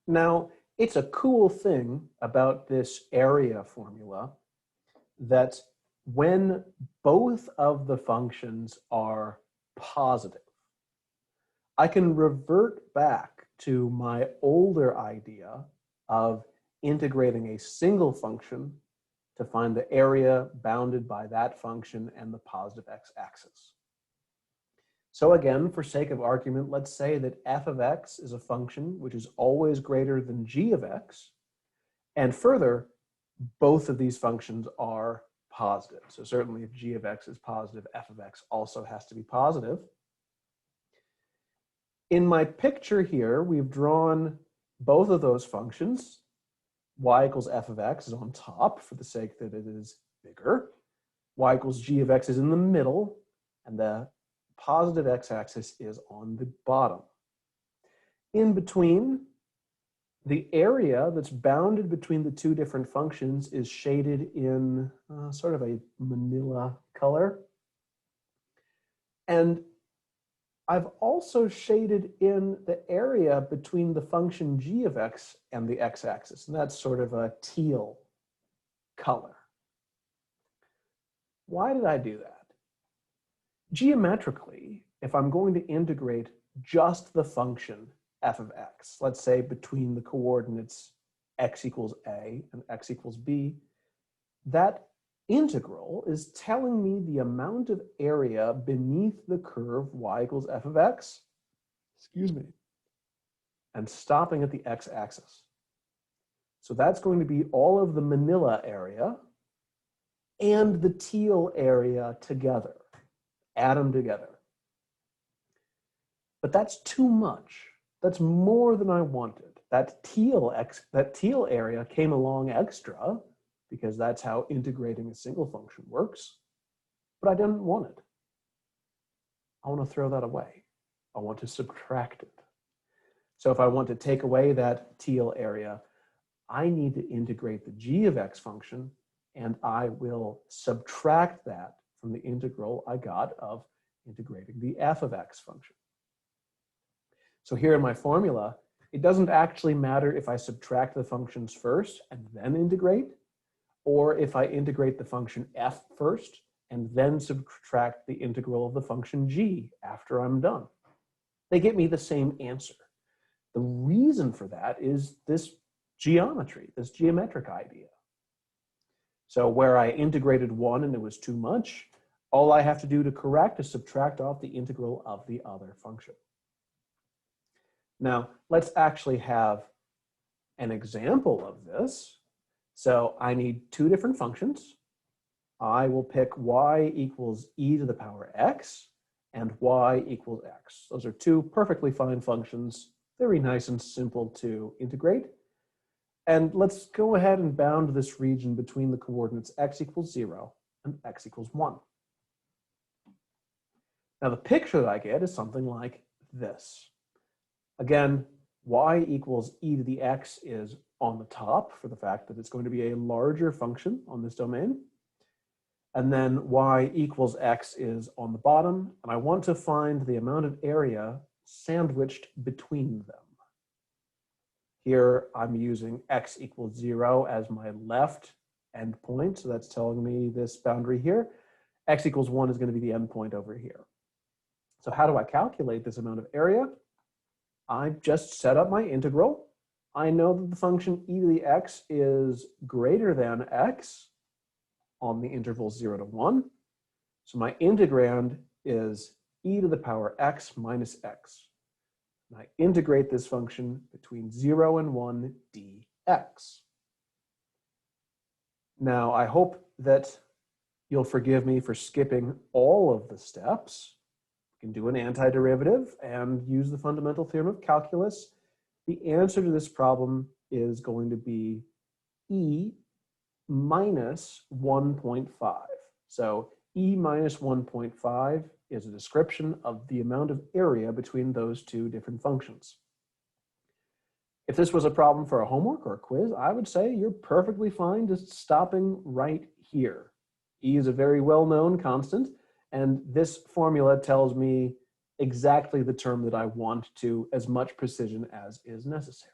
Now, it's a cool thing about this area formula that when both of the functions are positive, I can revert back to my older idea of integrating a single function to find the area bounded by that function and the positive x-axis. So again, for sake of argument, let's say that f of x is a function which is always greater than g of x. And further, both of these functions are positive. So certainly if g of x is positive, f of x also has to be positive. In my picture here, we've drawn both of those functions. Y equals f of x is on top for the sake that it is bigger. Y equals g of x is in the middle, and the positive x-axis is on the bottom. In between, the area that's bounded between the two different functions is shaded in sort of a manila color. And I've also shaded in the area between the function g of x and the x-axis, and that's sort of a teal color. Why did I do that? Geometrically, if I'm going to integrate just the function f of x, let's say between the coordinates x equals a and x equals b, that integral is telling me the amount of area beneath the curve y equals f of x, and stopping at the x-axis. So that's going to be all of the manila area and the teal area together. Add them together. But that's too much. That's more than I wanted. That teal area came along extra because that's how integrating a single function works, but I didn't want it. I want to throw that away. I want to subtract it. So if I want to take away that teal area, I need to integrate the g of x function, and I will subtract that from the integral I got of integrating the f of x function. So here in my formula, it doesn't actually matter if I subtract the functions first and then integrate, or if I integrate the function f first and then subtract the integral of the function g after I'm done. They get me the same answer. The reason for that is this geometry, this geometric idea. So where I integrated one and it was too much, all I have to do to correct is subtract off the integral of the other function. Now, let's actually have an example of this. So I need two different functions. I will pick y equals e to the power x and y equals x. Those are two perfectly fine functions, very nice and simple to integrate. And let's go ahead and bound this region between the coordinates x equals 0 and x equals 1. Now the picture that I get is something like this. Again, y equals e to the x is on the top for the fact that it's going to be a larger function on this domain. And then y equals x is on the bottom, and I want to find the amount of area sandwiched between them. Here I'm using x equals 0 as my left endpoint, so that's telling me this boundary here. X equals 1 is going to be the endpoint over here. So how do I calculate this amount of area? I just set up my integral. I know that the function e to the x is greater than x on the interval 0 to 1. So my integrand is e to the power x minus x. And I integrate this function between 0 and 1 dx. Now, I hope that you'll forgive me for skipping all of the steps. We can do an antiderivative and use the fundamental theorem of calculus. The answer to this problem is going to be e minus 1.5. So e minus 1.5 is a description of the amount of area between those two different functions. If this was a problem for a homework or a quiz, I would say you're perfectly fine just stopping right here. E is a very well-known constant, and this formula tells me exactly the term that I want to as much precision as is necessary.